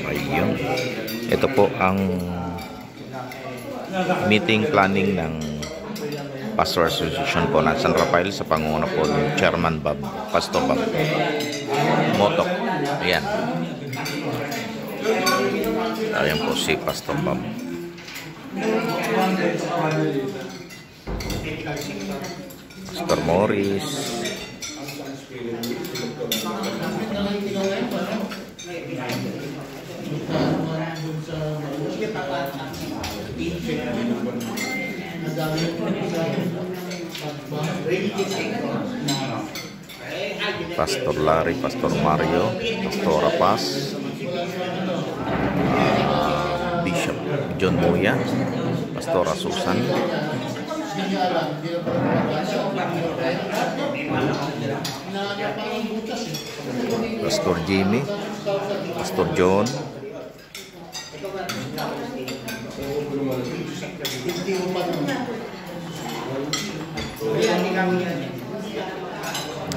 Ayun. Ito po ang meeting planning ng Pastor Association po ng San Rafael sa pangunguna po ng Chairman Bob, Pastor Bob Motok. Ayan. Ayan po si Pastor Bob. Pastor Morris. Pastor Larry, Pastor Mario, Pastor Paz, Bishop John Moya, Pastor Susan, Pastor Jimmy, Pastor John,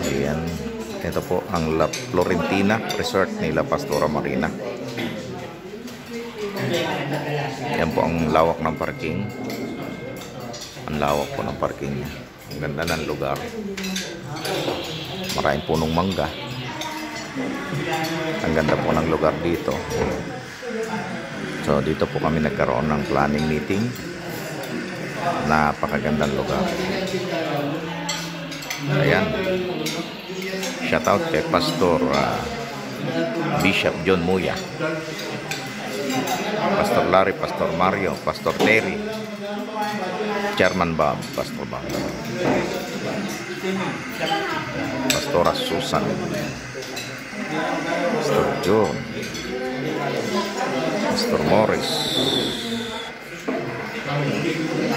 ayan. Ito po ang La Florentina Resort nila Pastora Marina. Yan po ang lawak ng parking. Ang lawak po ng parking niya. Ang ganda ng lugar. Maraming punong mangga. Ang ganda po ng lugar dito. So dito po kami nagkaroon ng planning meeting. Napakagandang lugar. Ayan. Shout out kay Pastor Bishop John Moya, Pastor Larry, Pastor Mario, Pastor Terry, Chairman Bob, Pastor Bob, Pastora Susan, Pastor John, Pastor Morris.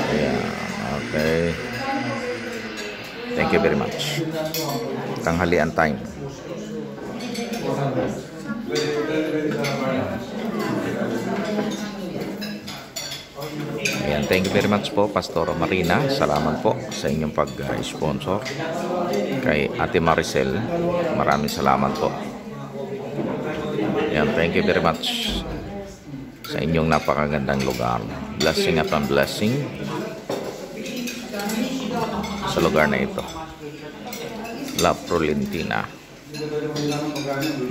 Yeah, okay. Thank you very much. Tanghalian time. Ayan, thank you very much po, Pastor Marina. Salamat po sa inyong pag-sponsor. Kay Ate Maricel, maraming salamat po. Ayan, thank you very much sa inyong napakagandang lugar. Blessing upon blessing sa lugar na ito. La Florentina.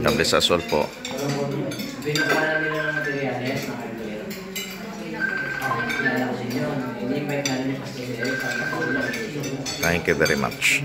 God bless us all po. Thank you very much.